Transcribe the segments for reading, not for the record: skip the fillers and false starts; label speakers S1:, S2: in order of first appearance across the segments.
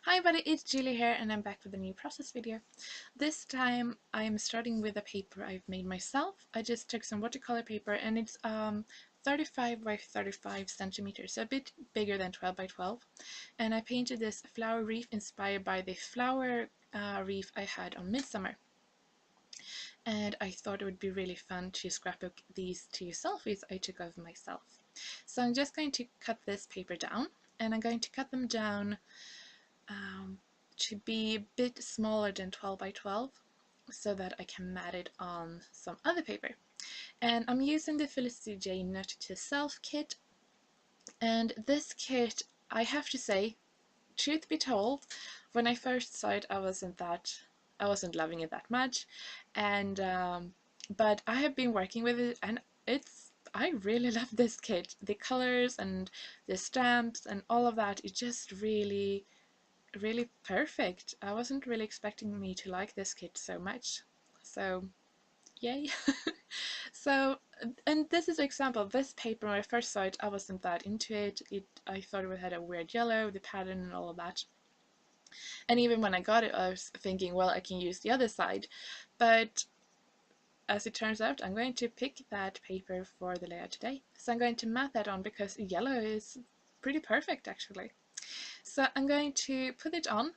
S1: Hi everybody, it's Julie here and I'm back with a new process video. This time I'm starting with a paper I've made myself. I just took some watercolor paper and it's 35 by 35 centimeters, so a bit bigger than 12 by 12. And I painted this flower wreath inspired by the flower wreath I had on Midsummer. And I thought it would be really fun to scrapbook these two selfies I took of myself. So I'm just going to cut this paper down, and I'm going to cut them down to be a bit smaller than 12 by 12 so that I can mat it on some other paper. And I'm using the Felicity Jane Note to Self kit, and this kit, I have to say, truth be told, when I first saw it I wasn't loving it that much, and but I have been working with it and I really love this kit. The colors and the stamps and all of that, it just really perfect. I wasn't really expecting me to like this kit so much, so yay. So, and this is an example. This paper, when I first saw it, I wasn't that into it. I thought it had a weird yellow, the pattern and all of that. And even when I got it, I was thinking, well, I can use the other side. But as it turns out, I'm going to pick that paper for the layout today. So I'm going to mat that on because yellow is pretty perfect actually. So I'm going to put it on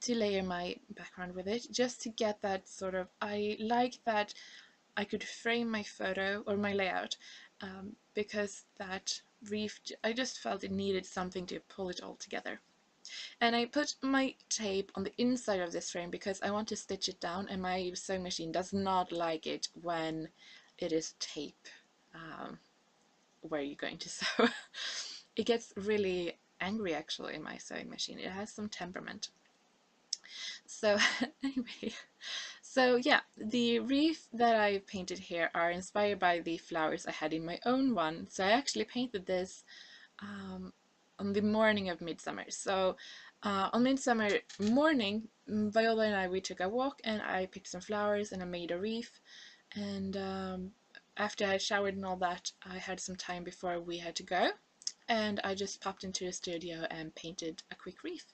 S1: to layer my background with it, just to get that sort of, I like that I could frame my photo or my layout, because that wreath, I just felt it needed something to pull it all together. And I put my tape on the inside of this frame because I want to stitch it down, and my sewing machine does not like it when it is tape where you're going to sew. It gets really angry actually in my sewing machine. It has some temperament. So anyway, so yeah, the wreath that I painted here are inspired by the flowers I had in my own one. So I actually painted this on the morning of Midsummer. So on Midsummer morning, Viola and I, we took a walk and I picked some flowers and I made a wreath. And after I showered and all that, I had some time before we had to go. And I just popped into the studio and painted a quick wreath,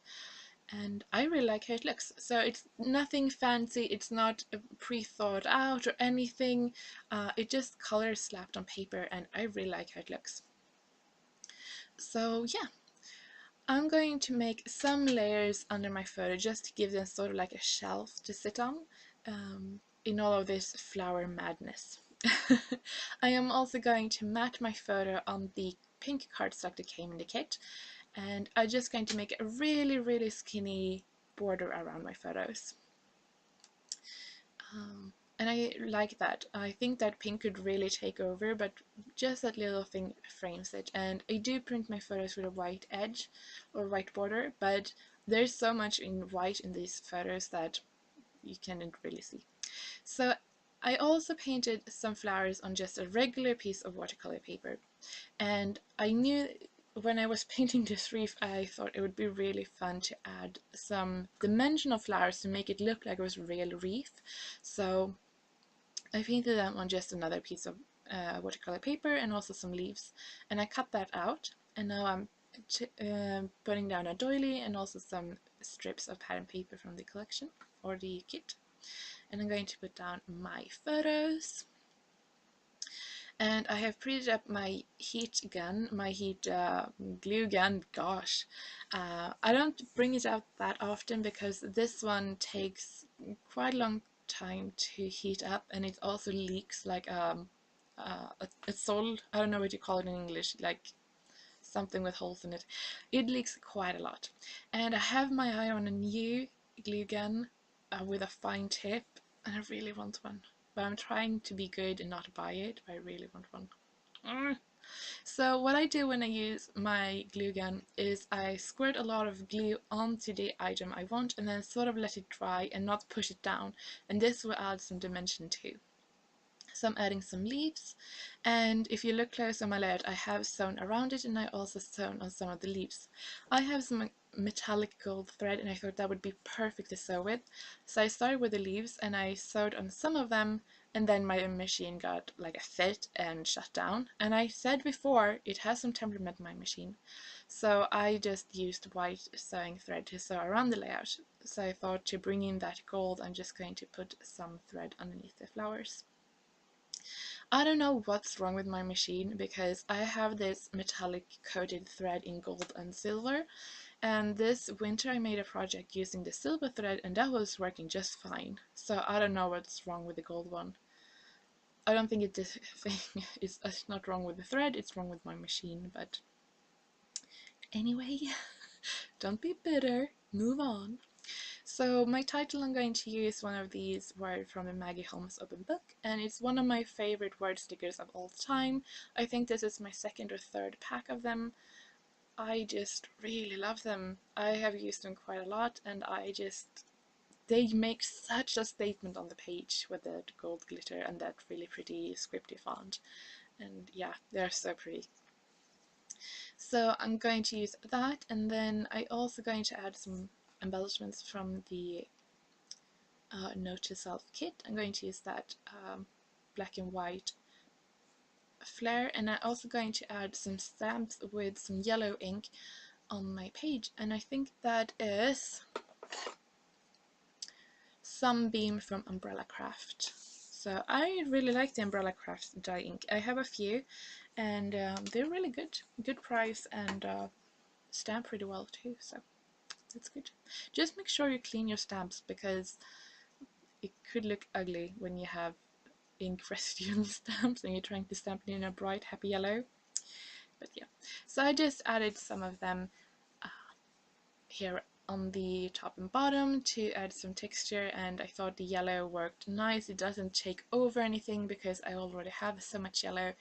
S1: and I really like how it looks. So it's nothing fancy, it's not pre-thought out or anything, it just colors slapped on paper, and I really like how it looks. So yeah, I'm going to make some layers under my photo just to give them sort of like a shelf to sit on in all of this flower madness. I am also going to mat my photo on the pink cardstock that came in the kit, and I'm just going to make a really skinny border around my photos. And I like that. I think that pink could really take over, but just that little thing frames it. And I do print my photos with a white edge or white border, but there's so much in white in these photos that you can't really see. So I also painted some flowers on just a regular piece of watercolor paper, and I knew when I was painting this wreath, I thought it would be really fun to add some dimensional flowers to make it look like it was a real wreath. So I painted them on just another piece of watercolor paper and also some leaves, and I cut that out, and now I'm putting down a doily and also some strips of pattern paper from the collection or the kit, and I'm going to put down my photos. And I have preheated up my heat gun, my heat glue gun. Gosh, I don't bring it out that often because this one takes quite a long time to heat up, and it also leaks like a sol. I don't know what you call it in English, like something with holes in it. It leaks quite a lot, and I have my eye on a new glue gun with a fine tip, and I really want one. But I'm trying to be good and not buy it, but I really want one. So what I do when I use my glue gun is I squirt a lot of glue onto the item I want and then sort of let it dry and not push it down, and this will add some dimension too. So I'm adding some leaves, and if you look close on my layout, I have sewn around it, and I also sewn on some of the leaves. I have some metallic gold thread, and I thought that would be perfect to sew with. So I started with the leaves and I sewed on some of them and then my machine got like a fit and shut down. And I said before, it has some temperament, my machine, so I just used white sewing thread to sew around the layout. So I thought, to bring in that gold, I'm just going to put some thread underneath the flowers. I don't know what's wrong with my machine, because I have this metallic coated thread in gold and silver, and this winter I made a project using the silver thread and that was working just fine. So I don't know what's wrong with the gold one. I don't think this thing is not wrong with the thread, it's wrong with my machine, but anyway, don't be bitter, move on. So my title, I'm going to use one of these words from the Maggie Holmes open book, and it's one of my favorite word stickers of all time. I think this is my second or third pack of them. I just really love them. I have used them quite a lot, and they make such a statement on the page with the gold glitter and that really pretty scripty font. And yeah, they're so pretty. So I'm going to use that, and then I'm also going to add some embellishments from the Note to Self kit. I'm going to use that black and white flare, and I'm also going to add some stamps with some yellow ink on my page, and I think that is Sunbeam from Umbrella Craft. So I really like the Umbrella Craft dye ink. I have a few, and they're really good price, and stamp pretty well too, so that's good. Just make sure you clean your stamps, because it could look ugly when you have ink residue on stamps and you're trying to stamp it in a bright happy yellow. But yeah, so I just added some of them here on the top and bottom to add some texture, and I thought the yellow worked nice. It doesn't take over anything because I already have so much yellow,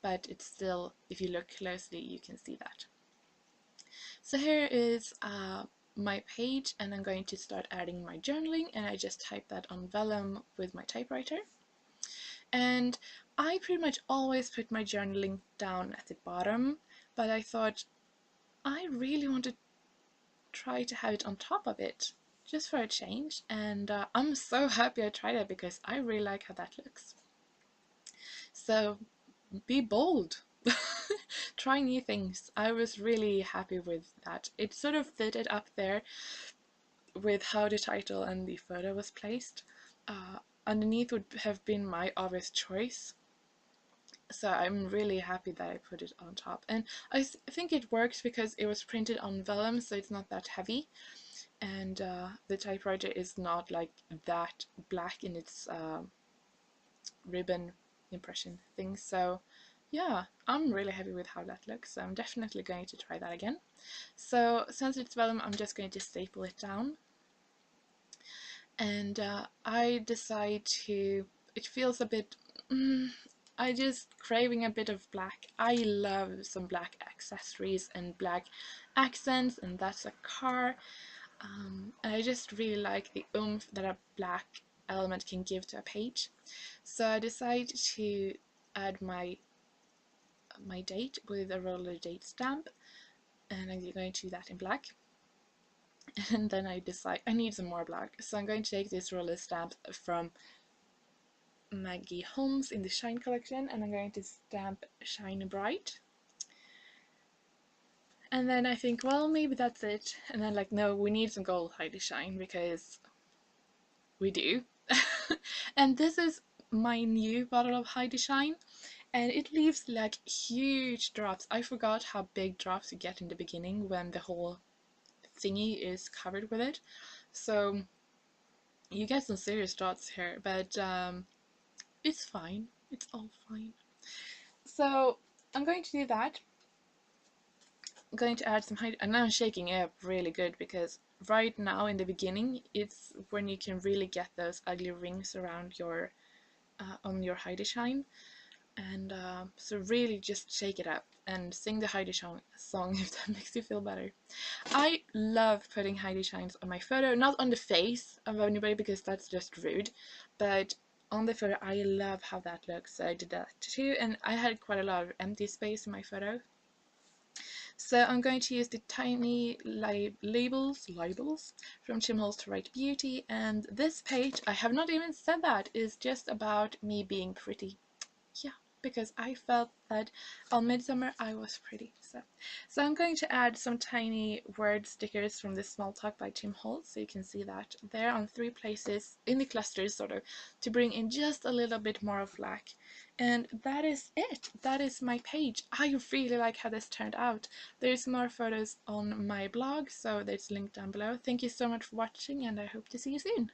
S1: but it's still, if you look closely, you can see that. So here is my page, and I'm going to start adding my journaling, and I just type that on vellum with my typewriter. And I pretty much always put my journaling down at the bottom, but I thought I really want to try to have it on top of it, just for a change, and I'm so happy I tried it because I really like how that looks. So be bold. Try new things. I was really happy with that. It sort of fitted up there with how the title and the photo was placed. Underneath would have been my obvious choice, so I'm really happy that I put it on top. And I think it works because it was printed on vellum, so it's not that heavy, and the typewriter is not like that black in its ribbon impression thing. So yeah, I'm really happy with how that looks, so I'm definitely going to try that again. So since it's vellum, I'm just going to staple it down, and I decide to, it feels a bit, I just craving a bit of black. I love some black accessories and black accents, and that's a car. And I just really like the oomph that a black element can give to a page. So I decide to add my date with a roller date stamp, and I'm going to do that in black. And then I decide I need some more black, so I'm going to take this roller stamp from Maggie Holmes in the Shine collection, and I'm going to stamp Shine Bright. And then I think, well, maybe that's it. And then like, no, we need some gold Heidi Shine, because we do. And this is my new bottle of Heidi Shine, and it leaves like huge drops. I forgot how big drops you get in the beginning when the whole thingy is covered with it. So you get some serious drops here, but it's fine. It's all fine. So I'm going to do that. I'm going to add some Heidi, and now I'm shaking it up really good, because right now in the beginning it's when you can really get those ugly rings around your on your Heidi Shine, and so really just shake it up and sing the Heidi Shine song if that makes you feel better. I love putting Heidi Shines on my photo, not on the face of anybody because that's just rude, but on the photo I love how that looks, so I did that too, and I had quite a lot of empty space in my photo. So I'm going to use the tiny labels from Chimholes to Write Beauty, and this page, I have not even said that, is just about me being pretty. Yeah, because I felt that on Midsummer I was pretty. So I'm going to add some tiny word stickers from this Small Talk by Tim Holtz, so you can see that there on 3 places in the clusters, sort of, to bring in just a little bit more of black. And that is it. That is my page. I really like how this turned out. There's more photos on my blog, so it's linked down below. Thank you so much for watching, and I hope to see you soon.